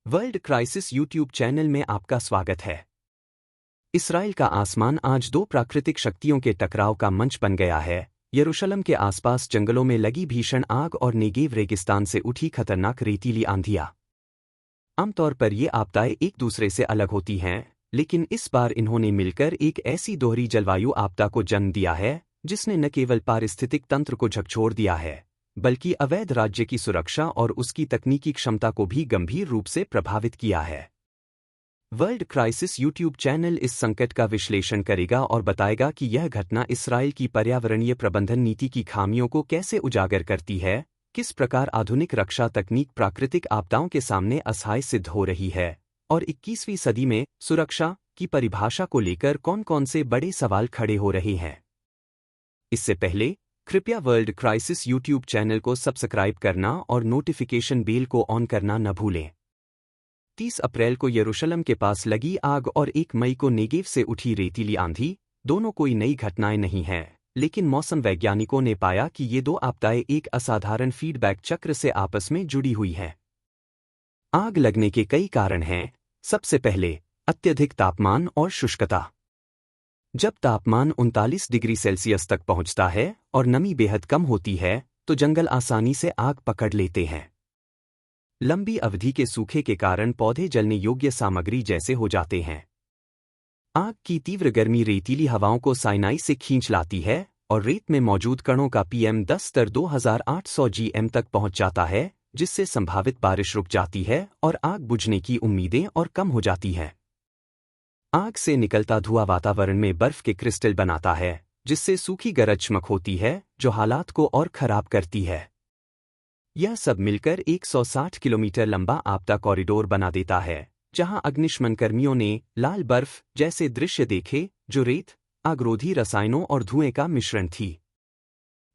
World crisis YouTube channel में आपका स्वागत है। इसराइल का आसमान आज दो प्राकृतिक शक्तियों के टकराव का मंच बन गया है। यरूशलेम के आसपास जंगलों में लगी भीषण आग और नेगेव रेगिस्तान से उठी खतरनाक रेतीली आंधियां। आमतौर पर ये आपदाएं एक दूसरे से अलग होती हैं, लेकिन इस बार इन्होंने मिलकर एक ऐसी दोहरी जलवायु आपदा को जन्म दिया है जिसने न केवल पारिस्थितिक तंत्र को झकझोर दिया है, बल्कि अवैध राज्य की सुरक्षा और उसकी तकनीकी क्षमता को भी गंभीर रूप से प्रभावित किया है। वर्ल्ड क्राइसिस यूट्यूब चैनल इस संकट का विश्लेषण करेगा और बताएगा कि यह घटना इसराइल की पर्यावरणीय प्रबंधन नीति की खामियों को कैसे उजागर करती है, किस प्रकार आधुनिक रक्षा तकनीक प्राकृतिक आपदाओं के सामने असहाय सिद्ध हो रही है, और 21वीं सदी में सुरक्षा की परिभाषा को लेकर कौन-कौन से बड़े सवाल खड़े हो रहे हैं। इससे पहले कृपया वर्ल्ड क्राइसिस यूट्यूब चैनल को सब्सक्राइब करना और नोटिफिकेशन बेल को ऑन करना न भूलें। 30 अप्रैल को यरूशलेम के पास लगी आग और 1 मई को नेगेव से उठी रेतीली आंधी दोनों कोई नई घटनाएं नहीं हैं, लेकिन मौसम वैज्ञानिकों ने पाया कि ये दो आपदाएं एक असाधारण फीडबैक चक्र से आपस में जुड़ी हुई हैं। आग लगने के कई कारण हैं। सबसे पहले, अत्यधिक तापमान और शुष्कता। जब तापमान 39 डिग्री सेल्सियस तक पहुंचता है और नमी बेहद कम होती है, तो जंगल आसानी से आग पकड़ लेते हैं। लंबी अवधि के सूखे के कारण पौधे जलने योग्य सामग्री जैसे हो जाते हैं। आग की तीव्र गर्मी रेतीली हवाओं को साइनाई से खींच लाती है और रेत में मौजूद कणों का PM10 स्तर 2800 GM तक पहुंच जाता है, जिससे संभावित बारिश रुक जाती है और आग बुझने की उम्मीदें और कम हो जाती हैं। आग से निकलता धुआं वातावरण में बर्फ के क्रिस्टल बनाता है, जिससे सूखी गरज चमक होती है जो हालात को और खराब करती है। यह सब मिलकर 160 किलोमीटर लंबा आपदा कॉरिडोर बना देता है, जहां अग्निशमन कर्मियों ने लाल बर्फ जैसे दृश्य देखे जो रेत, आगरोधी रसायनों और धुएं का मिश्रण थी।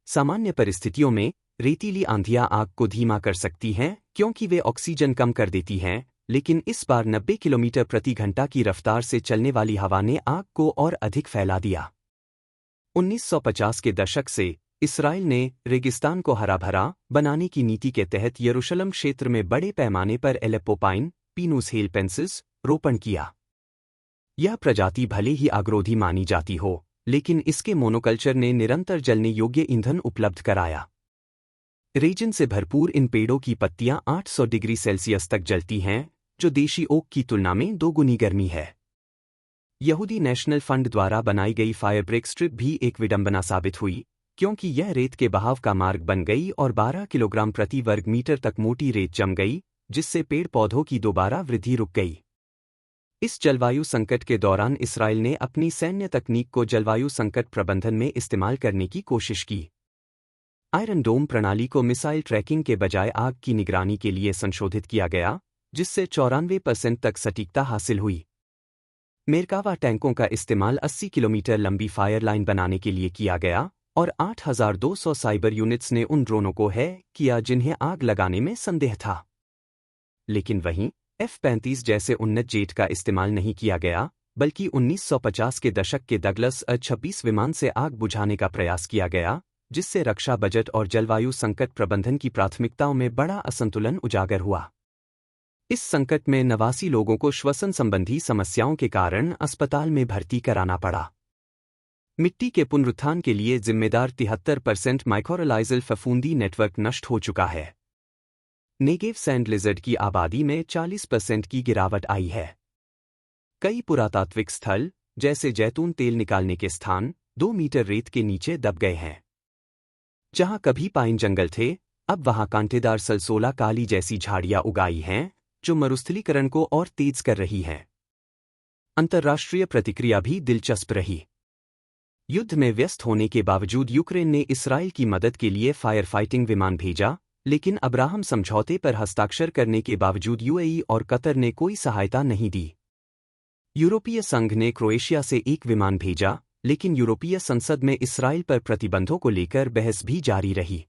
सामान्य परिस्थितियों में रेतीली आंधियां आग को धीमा कर सकती हैं क्योंकि वे ऑक्सीजन कम कर देती हैं, लेकिन इस बार 90 किलोमीटर प्रति घंटा की रफ्तार से चलने वाली हवा ने आग को और अधिक फैला दिया। 1950 के दशक से इसराइल ने रेगिस्तान को हरा भरा बनाने की नीति के तहत यरूशलेम क्षेत्र में बड़े पैमाने पर एलेप्पो पाइन, पीनूस हेलपेंसिस रोपण किया। यह प्रजाति भले ही आगरोधी मानी जाती हो, लेकिन इसके मोनोकल्चर ने निरंतर जलने योग्य ईंधन उपलब्ध कराया। रेजिन से भरपूर इन पेड़ों की पत्तियां 800 डिग्री सेल्सियस तक जलती हैं, जो देशी ओक की तुलना में 2 गुनी गर्मी है। यहूदी नेशनल फंड द्वारा बनाई गई फायर ब्रेक स्ट्रिप भी एक विडंबना साबित हुई, क्योंकि यह रेत के बहाव का मार्ग बन गई और 12 किलोग्राम प्रति वर्ग मीटर तक मोटी रेत जम गई, जिससे पेड़ पौधों की दोबारा वृद्धि रुक गई। इस जलवायु संकट के दौरान इसराइल ने अपनी सैन्य तकनीक को जलवायु संकट प्रबंधन में इस्तेमाल करने की कोशिश की। आयरन डोम प्रणाली को मिसाइल ट्रैकिंग के बजाय आग की निगरानी के लिए संशोधित किया गया, जिससे 94% तक सटीकता हासिल हुई। मेरकावा टैंकों का इस्तेमाल 80 किलोमीटर लंबी फायर लाइन बनाने के लिए किया गया और 8200 साइबर यूनिट्स ने उन ड्रोनों को हैक किया जिन्हें आग लगाने में संदेह था। लेकिन वहीं F-35 जैसे उन्नत जेट का इस्तेमाल नहीं किया गया, बल्कि 1950 के दशक के डगलस A-26 विमान से आग बुझाने का प्रयास किया गया, जिससे रक्षा बजट और जलवायु संकट प्रबंधन की प्राथमिकताओं में बड़ा असंतुलन उजागर हुआ। इस संकट में 89 लोगों को श्वसन संबंधी समस्याओं के कारण अस्पताल में भर्ती कराना पड़ा। मिट्टी के पुनरुत्थान के लिए जिम्मेदार 73% माइक्रोलाइजल फफूंदी नेटवर्क नष्ट हो चुका है। नेगेव सैंड लिजर्ड की आबादी में 40% की गिरावट आई है। कई पुरातात्विक स्थल, जैसे जैतून तेल निकालने के स्थान, 2 मीटर रेत के नीचे दब गए हैं। जहां कभी पाइन जंगल थे, अब वहां कांटेदार सलसोला काली जैसी झाड़ियां उगाई हैं, जो मरुस्थलीकरण को और तेज कर रही हैं। अंतर्राष्ट्रीय प्रतिक्रिया भी दिलचस्प रही। युद्ध में व्यस्त होने के बावजूद यूक्रेन ने इसराइल की मदद के लिए फायर फाइटिंग विमान भेजा, लेकिन अब्राहम समझौते पर हस्ताक्षर करने के बावजूद UAE और कतर ने कोई सहायता नहीं दी। यूरोपीय संघ ने क्रोएशिया से एक विमान भेजा, लेकिन यूरोपीय संसद में इसराइल पर प्रतिबंधों को लेकर बहस भी जारी रही।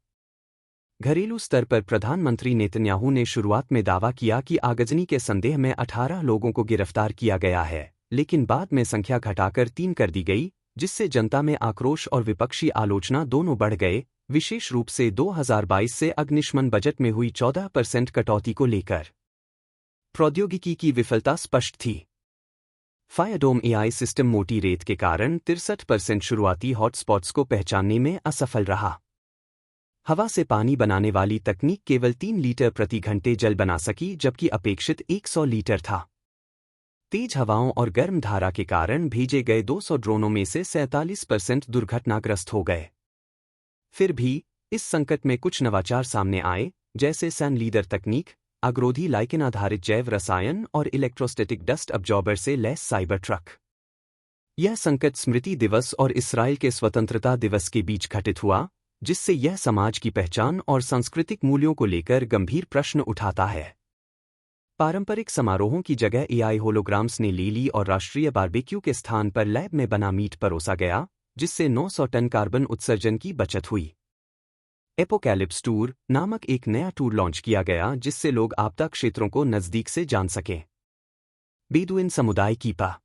घरेलू स्तर पर प्रधानमंत्री नेतन्याहू ने शुरुआत में दावा किया कि आगजनी के संदेह में 18 लोगों को गिरफ्तार किया गया है, लेकिन बाद में संख्या घटाकर 3 कर दी गई, जिससे जनता में आक्रोश और विपक्षी आलोचना दोनों बढ़ गए, विशेष रूप से 2022 से अग्निशमन बजट में हुई 14% कटौती को लेकर। प्रौद्योगिकी की विफलता स्पष्ट थी। फायरडोम एआई सिस्टम मोटी रेत के कारण 63% शुरुआती हॉटस्पॉट्स को पहचानने में असफल रहा। हवा से पानी बनाने वाली तकनीक केवल 3 लीटर प्रति घंटे जल बना सकी, जबकि अपेक्षित 100 लीटर था। तेज हवाओं और गर्म धारा के कारण भेजे गए 200 ड्रोनों में से 47% दुर्घटनाग्रस्त हो गए। फिर भी इस संकट में कुछ नवाचार सामने आए, जैसे सैन लीडर तकनीक, अग्रोधी लाइकेन आधारित जैव रसायन और इलेक्ट्रोस्टैटिक डस्ट अब्जॉर्बर से लैस साइबर ट्रक। यह संकट स्मृति दिवस और इसराइल के स्वतंत्रता दिवस के बीच घटित हुआ, जिससे यह समाज की पहचान और सांस्कृतिक मूल्यों को लेकर गंभीर प्रश्न उठाता है। पारंपरिक समारोहों की जगह एआई होलोग्राम्स ने ले ली और राष्ट्रीय बारबेक्यू के स्थान पर लैब में बना मीट परोसा गया, जिससे 900 टन कार्बन उत्सर्जन की बचत हुई। एपोकैलिप्स टूर नामक एक नया टूर लॉन्च किया गया, जिससे लोग आपदा क्षेत्रों को नज़दीक से जान सकें। बेदुइन समुदाय कीपा